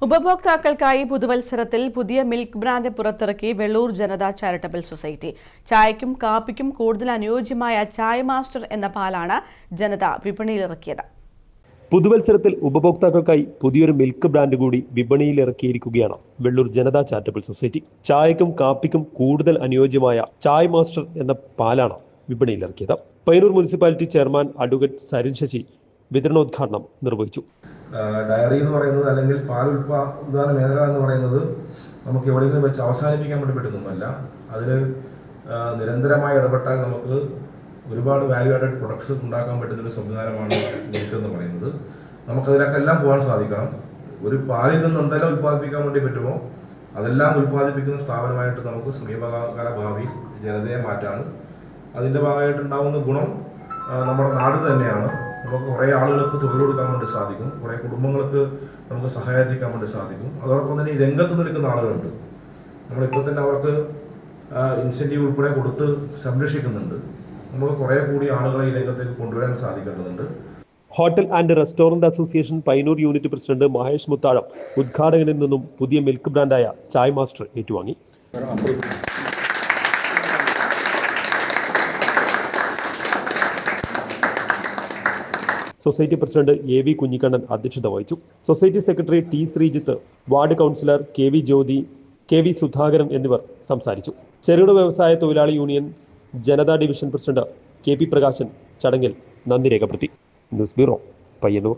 ഉപഭോക്താക്കൾക്കായി പുതുവത്സരത്തിൽ പുതിയ milk brand പുറത്തിറക്കി Vellur Janata charitable society. ചായയ്ക്കും കാപ്പിക്കും കൂടുതൽ അനുയോജ്യമായ ചായ മാസ്റ്റർ എന്ന പാലാണ് ജനത വിപണിയിലിറക്കിയത്. പുതുവത്സരത്തിൽ ഉപഭോക്താക്കൾക്കായി പുതിയൊരു മിൽക്ക് ബ്രാൻഡ് കൂടി വിപണിയിലിറക്കിയിരിക്കുകയാണ് വെള്ളൂർ ജനത ചാരിറ്റബിൾ സൊസൈറ്റി. ചായയ്ക്കും കാപ്പിക്കും കൂടുതൽ അനുയോജ്യമായ ചായ മാസ്റ്റർ എന്ന പാലാണ് വിപണിയിലിറക്കിയത്. Payyanur municipality chairman advocate Sarin Sasi വിതരണോദ്ഘാടനം നിർവഹിച്ചു. ഡയറി എന്ന് പറയുന്നത് അല്ലെങ്കിൽ പാൽ ഉത്പാദന മേഖല എന്ന് പറയുന്നത് നമുക്ക് എവിടെയെങ്കിലും വെച്ച് അവസാനിപ്പിക്കാൻ വേണ്ടി പറ്റുന്നതല്ല. അതിൽ നിരന്തരമായി ഇടപെട്ടാൽ നമുക്ക് ഒരുപാട് വാല്യൂ ആഡഡ് പ്രൊഡക്ട്സ് ഉണ്ടാക്കാൻ പറ്റുന്നൊരു സംവിധാനമാണ് മിൽക്ക് എന്ന് പറയുന്നത്. നമുക്കതിനൊക്കെ എല്ലാം പോകാൻ സാധിക്കണം. ഒരു പാലിൽ നിന്ന് എന്തെല്ലാം ഉത്പാദിപ്പിക്കാൻ വേണ്ടി പറ്റുമോ അതെല്ലാം ഉത്പാദിപ്പിക്കുന്ന സ്ഥാപനമായിട്ട് നമുക്ക് സമീപകാല ഭാവിയിൽ ജനതയെ മാറ്റാണ്. അതിൻ്റെ ഭാഗമായിട്ടുണ്ടാകുന്ന ഗുണം നമ്മുടെ നാട് തന്നെയാണ്. നമുക്ക് കുറേ ആളുകൾക്ക് തൊഴിൽ കൊടുക്കാൻ വേണ്ടി സാധിക്കും, കുറേ കുടുംബങ്ങൾക്ക് നമുക്ക് സഹായിക്കാൻ വേണ്ടി സാധിക്കും. അതോടൊപ്പം തന്നെ ഈ രംഗത്ത് നിൽക്കുന്ന ആളുകളുണ്ട്, നമ്മളിപ്പോൾ തന്നെ അവർക്ക് ഇൻസെൻറ്റീവ് ഉൾപ്പെടെ കൊടുത്ത് സംരക്ഷിക്കുന്നുണ്ട്. നമുക്ക് കുറേ കൂടി ആളുകളെ ഈ രംഗത്തേക്ക് കൊണ്ടുവരാൻ സാധിക്കേണ്ടതുണ്ട്. Hotel and restaurant association Payyanur unit president Mahesh Muthazham ഉദ്ഘാടകനിൽ നിന്നും പുതിയ മിൽക്ക് ബ്രാൻഡായ ചായ് മാസ്റ്റർ ഏറ്റുവാങ്ങി. സൊസൈറ്റി പ്രസിഡന്റ് AV കുഞ്ഞിക്കണ്ണൻ അധ്യക്ഷത വഹിച്ചു. Society secretary T Sreejith, ward councillor KV Jyothi, KV Sudhakaran എന്നിവർ സംസാരിച്ചു. ചെറുകിട വ്യവസായ തൊഴിലാളി union Janata division president KP Prakashan ചടങ്ങിൽ നന്ദി രേഖപ്പെടുത്തി. News bureau, Payyanur.